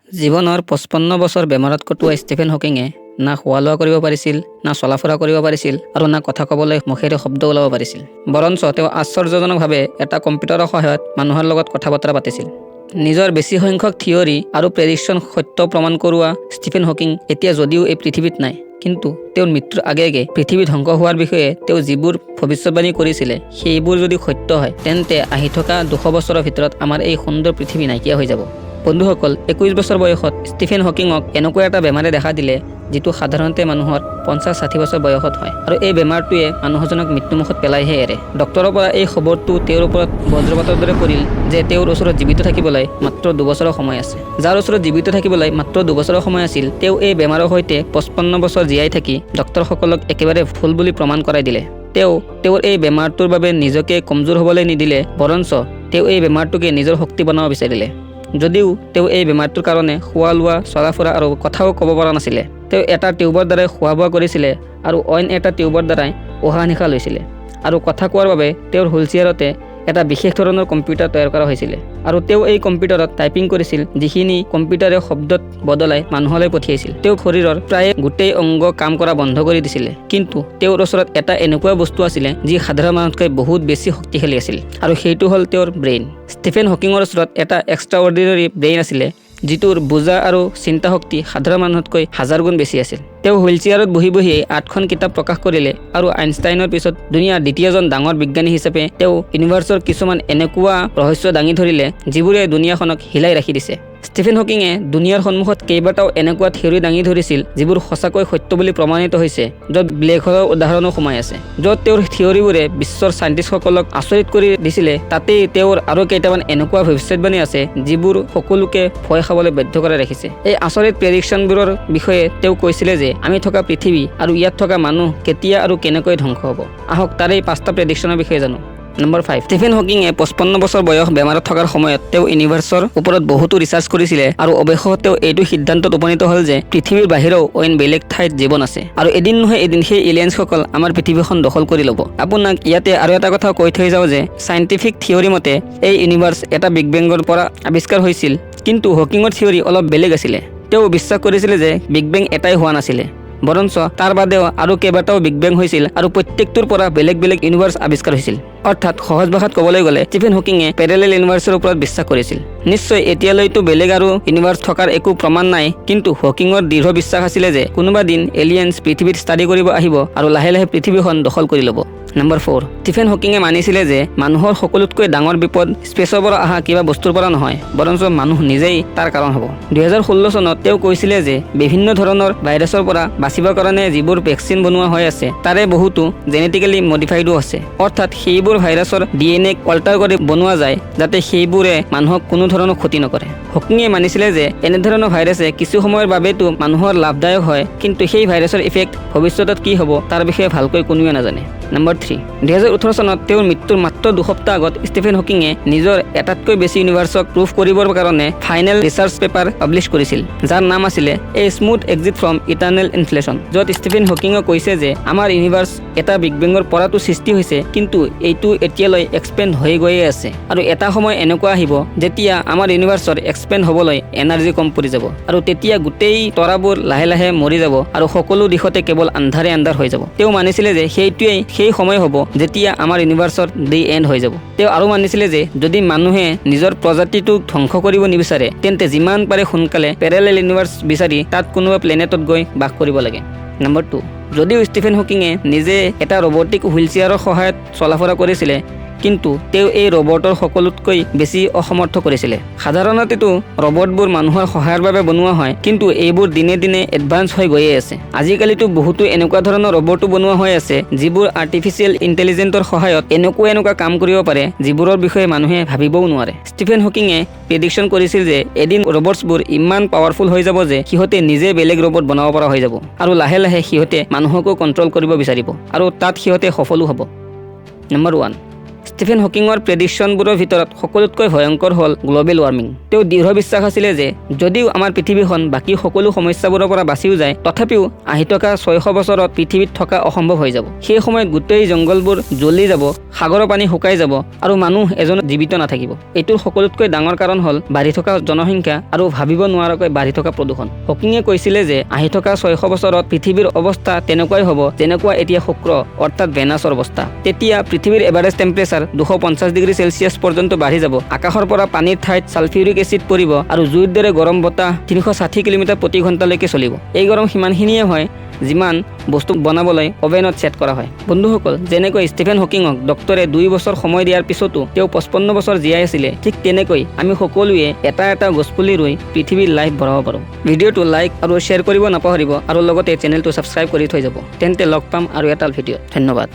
জীৱনৰ 55 বছৰ বেমাৰত কটোৱা ষ্টিফেন হকিঙে না খোৱা লোৱা কৰিব পাৰিছিল, না চলা ফুৰা কৰিব পাৰিছিল আৰু না কথা ক'বলৈ মুখেৰে শব্দ ওলাব পাৰিছিল। বৰঞ্চ তেওঁ আশ্চৰ্যজনকভাৱে এটা কম্পিউটাৰৰ সহায়ত মানুহৰ লগত কথা বতৰা পাতিছিল। নিজৰ বেছি সংখ্যক থিয়ৰী আৰু প্ৰেডিকশ্যন সত্য প্ৰমাণ কৰোৱা ষ্টিফেন হকিং এতিয়া যদিও এই পৃথিৱীত নাই, কিন্তু তেওঁৰ মৃত্যুৰ আগে আগে পৃথিৱী ধ্বংস হোৱাৰ বিষয়ে তেওঁ যিবোৰ ভৱিষ্যতবাণী কৰিছিলে সেইবোৰ যদি সত্য হয়, তেন্তে আহি থকা 200 বছৰৰ ভিতৰত আমাৰ এই সুন্দৰ পৃথিৱী নাইকিয়া হৈ যাব। বন্ধুসকল, 21 বছৰ বয়সত ষ্টিফেন হকিঙক এনেকুৱা এটা বেমাৰে দেখা দিলে যিটো সাধাৰণতে মানুহৰ 50-60 বছৰ বয়সত হয়, আৰু এই বেমাৰটোৱে মানুহজনক মৃত্যুমুখত পেলাইহে এৰে। ডক্তৰৰ পৰা এই খবৰটো তেওঁৰ ওপৰত বজ্ৰপাতৰ দৰে পৰিল যে তেওঁৰ ওচৰত জীৱিত থাকিবলৈ মাত্ৰ 2 বছৰৰ সময় আছে। যাৰ ওচৰত জীৱিত থাকিবলৈ মাত্ৰ 2 বছৰৰ সময় আছিল, তেওঁ এই বেমাৰৰ সৈতে 55 বছৰ জীয়াই থাকি ডক্তৰসকলক একেবাৰে ভুল বুলি প্ৰমাণ কৰাই দিলে। তেওঁৰ এই বেমাৰটোৰ বাবে নিজকে কমজোৰ হ'বলৈ নিদিলে, বৰঞ্চ তেওঁ এই বেমাৰটোকে নিজৰ শক্তি বনাব বিচাৰিলে। যদিও তেওঁ এই বেমাৰটোৰ কাৰণে খোৱা লোৱা, চলা ফুৰা আৰু কথাও ক'ব পৰা নাছিলে। তেওঁ এটা টিউবৰ দ্বাৰাই খোৱা বোৱা কৰিছিলে আৰু অইন এটা টিউবৰ দ্বাৰাই উশাহ নিশাহ লৈছিলে, আৰু কথা কোৱাৰ বাবে তেওঁৰ হুইলচেয়াৰতে এটা বিশেষ ধৰণৰ কম্পিউটাৰ তৈয়াৰ কৰা হৈছিলে, আৰু তেওঁ এই কম্পিউটাৰত টাইপিং কৰিছিল, যিখিনি কম্পিউটাৰে শব্দত বদলাই মানুহলৈ পঠিয়াইছিল। তেওঁ শৰীৰৰ প্ৰায় গোটেই অংগ কাম কৰা বন্ধ কৰি দিছিলে, কিন্তু তেওঁৰ ওচৰত এটা এনেকুৱা বস্তু আছিলে যি সাধাৰণ মানুহতকৈ বহুত বেছি শক্তিশালী আছিল, আৰু সেইটো হ'ল তেওঁৰ ব্ৰেইন। ষ্টিফেন হকিঙৰ ওচৰত এটা এক্সট্ৰাঅৰ্ডিনাৰী ব্ৰেইন আছিলে, যিটোৰ বুজা আৰু চিন্তা শক্তি সাধাৰণ মানুহতকৈ 1000 গুণ বেছি আছিল। তেওঁ হুইলচেয়াৰত বহি বহিয়ে 8খন কিতাপ প্ৰকাশ কৰিলে, আৰু আইনষ্টাইনৰ পিছত দুনিয়াৰ দ্বিতীয়জন ডাঙৰ বিজ্ঞানী হিচাপে তেওঁ ইউনিভাৰ্চৰ কিছুমান এনেকুৱা ৰহস্য দাঙি ধৰিলে যিবোৰে দুনিয়াখনক হিলাই ৰাখি দিছে। ষ্টিফেন হকিঙে দুনিয়াৰ সন্মুখত কেইবাটাও এনেকুৱা থিয়ৰী দাঙি ধৰিছিল যিবোৰ সঁচাকৈ সত্য বুলি প্ৰমাণিত হৈছে, য'ত ব্লেক হোলৰ উদাহৰণো সোমাই আছে। য'ত তেওঁৰ থিয়ৰীবোৰে বিশ্বৰ চাইণ্টিষ্টসকলক আচৰিত কৰি দিছিলে, তাতেই তেওঁৰ আৰু কেইটামান এনেকুৱা ভৱিষ্যতবাণী আছে যিবোৰ সকলোকে ভয় খাবলৈ বাধ্য কৰাই ৰাখিছে। এই আচৰিত প্ৰেডিকশ্যনবোৰৰ বিষয়ে তেওঁ কৈছিলে যে আমি থকা পৃথিৱী আৰু ইয়াত থকা মানুহ কেতিয়া আৰু কেনেকৈ ধ্বংস হ'ব। আহক তাৰে 5টা প্ৰেডিকশ্যনৰ বিষয়ে জানো। নম্বৰ 5, ষ্টিফেন হকিঙে 55 বছৰ বয়স বেমাৰত থকাৰ সময়ত তেওঁ ইউনিভাৰ্চৰ ওপৰত বহুতো ৰিচাৰ্চ কৰিছিলে, আৰু অৱশেষত তেওঁ এইটো সিদ্ধান্তত উপনীত হ'ল যে পৃথিৱীৰ বাহিৰেও অইন বেলেগ ঠাইত জীৱন আছে, আৰু এদিন নহয় এদিন সেই এলিয়েন্সসকল আমাৰ পৃথিৱীখন দখল কৰি ল'ব। আপোনাক ইয়াতে আৰু এটা কথা কৈ থৈ যাওঁ যে চাইণ্টিফিক থিয়ৰী মতে এই ইউনিভাৰ্চ এটা বিগ বেঙৰ পৰা আৱিষ্কাৰ হৈছিল, কিন্তু হকিঙৰ থিয়ৰী অলপ বেলেগ আছিলে। তেওঁ বিশ্বাস কৰিছিলে যে বিগ বেং এটাই হোৱা নাছিলে, বৰঞ্চ তাৰ বাদেও আৰু কেইবাটাও বিগ বেং হৈছিল, আৰু প্ৰত্যেকটোৰ পৰা বেলেগ বেলেগ ইউনিভাৰ্চ আৱিষ্কাৰ হৈছিল। অৰ্থাৎ সহজ ভাষাত ক'বলৈ গ'লে ষ্টিফেন হকিঙে পেৰেলেল ইউনিভাৰ্চৰ ওপৰত বিশ্বাস কৰিছিল। নিশ্চয় এতিয়ালৈতো বেলেগ আৰু ইউনিভাৰ্চ থকাৰ একো প্ৰমাণ নাই, কিন্তু হকিঙৰ দৃঢ় বিশ্বাস আছিলে যে কোনোবা দিন এলিয়েন্স পৃথিৱীত ষ্টাডি কৰিব আহিব আৰু লাহে লাহে পৃথিৱীখন দখল কৰি ল'ব। নম্বৰ 4, ষ্টিফেন হকিঙে মানিছিলে যে মানুহৰ সকলোতকৈ ডাঙৰ বিপদ স্পেচৰ পৰা অহা কিবা বস্তুৰ পৰা নহয়, বৰঞ্চ মানুহ নিজেই তাৰ কাৰণ হ'ব। 2016 চনত তেওঁ কৈছিলে যে বিভিন্ন ধৰণৰ ভাইৰাছৰ পৰা বাচিবৰ কাৰণে যিবোৰ ভেকচিন বনোৱা হৈ আছে, তাৰে বহুতো জেনেটিকেলি মডিফাইডো আছে। অৰ্থাৎ সেইবোৰ ভাইৰাছৰ DNA অল্টাৰ কৰি বনোৱা যায় যাতে সেইবোৰে মানুহক কোনো ধৰণৰ ক্ষতি নকৰে। হকিঙে মানিছিলে যে এনেধৰণৰ ভাইৰাছে কিছু সময়ৰ বাবেতো মানুহৰ লাভদায়ক হয়, কিন্তু সেই ভাইৰাছৰ ইফেক্ট ভৱিষ্যতত কি হ'ব তাৰ বিষয়ে ভালকৈ কোনোৱে নাজানে। নম্বৰ 3, 2018 চনত তেওঁৰ মৃত্যুৰ মাত্ৰ 2 সপ্তাহ আগত ষ্টিফেন হকিঙে নিজৰ এটাতকৈ বেছি ইউনিভাৰ্চক প্ৰুফ কৰিবৰ কাৰণে ফাইনেল ৰিচাৰ্চ পেপাৰ পাব্লিছ কৰিছিল, যাৰ নাম আছিলে এ smooth exit from eternal inflation, য'ত ষ্টিফেন হকিঙে কৈছে যে আমাৰ ইউনিভাৰ্চ এটা বিগ বেঙৰ পৰাটো সৃষ্টি হৈছে, কিন্তু এইটো এতিয়ালৈ এক্সপেণ্ড হৈ গৈয়ে আছে, আৰু এটা সময় এনেকুৱা আহিব যেতিয়া আমাৰ ইউনিভাৰ্চৰ এক্সপেণ্ড হ'বলৈ এনাৰ্জি কম পৰি যাব, আৰু তেতিয়া গোটেই তৰাবোৰ লাহে লাহে মৰি যাব আৰু সকলো দিশতে কেৱল আন্ধাৰে আন্ধাৰ হৈ যাব। তেওঁ মানিছিলে যে সেইটোৱেই সেই সময় হ'ব যেতিয়া আমাৰ ইউনিভাৰ্চৰ দি এণ্ড হৈ যাব। তেওঁ আৰু মানিছিলে যে যদি মানুহে নিজৰ প্ৰজাতিটোক ধ্বংস কৰিব নিবিচাৰে, তেন্তে যিমান পাৰে সোনকালে পেৰেলেল ইউনিভাৰ্চ বিচাৰি তাত কোনোবা প্লেনেটত গৈ বাস কৰিব লাগে। নম্বৰ 2, যদিও ষ্টিফেন হকিঙে নিজে এটা ৰবটিক হুইলচেয়াৰৰ সহায়ত চলাফুৰা কৰিছিলে, কিন্তু তেওঁ এই ৰবটৰ সকলোতকৈ বেছি অসমৰ্থ কৰিছিলে। সাধাৰণতেতো ৰবটবোৰ মানুহৰ সহায়ৰ বাবে বনোৱা হয়, কিন্তু এইবোৰ দিনে দিনে এডভান্স হৈ গৈয়ে আছে। আজিকালিতো বহুতো এনেকুৱা ধৰণৰ ৰবটো বনোৱা হৈ আছে যিবোৰ আৰ্টিফিচিয়েল ইণ্টেলিজেন্সৰ সহায়ত এনেকুৱা কাম কৰিব পাৰে যিবোৰৰ বিষয়ে মানুহে ভাবিবও নোৱাৰে। ষ্টিফেন হকিঙে প্ৰেডিকশ্যন কৰিছিল যে এদিন ৰবটছবোৰ ইমান পাৱাৰফুল হৈ যাব যে সিহঁতে নিজে বেলেগ ৰবট বনাব পৰা হৈ যাব, আৰু লাহে লাহে সিহঁতে মানুহকো কণ্ট্ৰল কৰিব বিচাৰিব, আৰু তাত সিহঁতে সফলো হ'ব। নম্বৰ 1, ষ্টিফেন হকিঙৰ প্ৰেডিকশ্যনবোৰৰ ভিতৰত সকলোতকৈ ভয়ংকৰ হ'ল গ্ল'বেল ৱাৰ্মিং। তেওঁ দৃঢ় বিশ্বাস আছিলে যে যদিও আমাৰ পৃথিৱীখন বাকী সকলো সমস্যাবোৰৰ পৰা বাচিও যায়, তথাপিও আহি থকা 600 বছৰত পৃথিৱীত থকা অসম্ভৱ হৈ যাব। সেই সময়ত গোটেই জংঘলবোৰ জ্বলি যাব, সাগৰৰ পানী শুকাই যাব আৰু মানুহ এজন জীৱিত নাথাকিব। এইটোৰ সকলোতকৈ ডাঙৰ কাৰণ হ'ল বাঢ়ি থকা জনসংখ্যা আৰু ভাবিব নোৱাৰাকৈ বাঢ়ি থকা প্ৰদূষণ। হকিঙে কৈছিলে যে আহি থকা 600 বছৰত পৃথিৱীৰ অৱস্থা তেনেকুৱাই হ'ব যেনেকুৱা এতিয়া শুক্ৰ অৰ্থাৎ ভেনাছৰ অৱস্থা। তেতিয়া পৃথিৱীৰ এভাৰেজ টেম্পাৰেচাৰ 250 ডিগ্ৰী চেলছিয়াছ পৰ্যন্ত বাঢ়ি যাব। আকাশৰ পৰা পানীৰ ঠাইত ছালফিউৰিক এচিড পৰিব আৰু জুইৰ দৰে গৰম বতাহ 360 কিলোমিটাৰ প্ৰতি ঘণ্টালৈকে চলিব। এই গৰম সিমানখিনিয়ে হয় যিমান বস্তু বনাবলৈ অভেনত ছেট কৰা হয়। বন্ধুসকল, যেনেকৈ ষ্টিফেন হকিঙক ডক্টৰে 2 বছৰ সময় দিয়াৰ পিছতো তেওঁ 55 বছৰ জীয়াই আছিলে, ঠিক তেনেকৈ আমি সকলোৱে এটা গছপুলি ৰুই পৃথিৱীৰ লাইফ বঢ়াব পাৰোঁ। ভিডিঅ'টো লাইক আৰু শ্বেয়াৰ কৰিব নাপাহৰিব আৰু লগতে চেনেলটো ছাবস্ক্ৰাইব কৰি থৈ যাব। তেন্তে লগ পাম আৰু এটা ভিডিঅ'ত। ধন্যবাদ।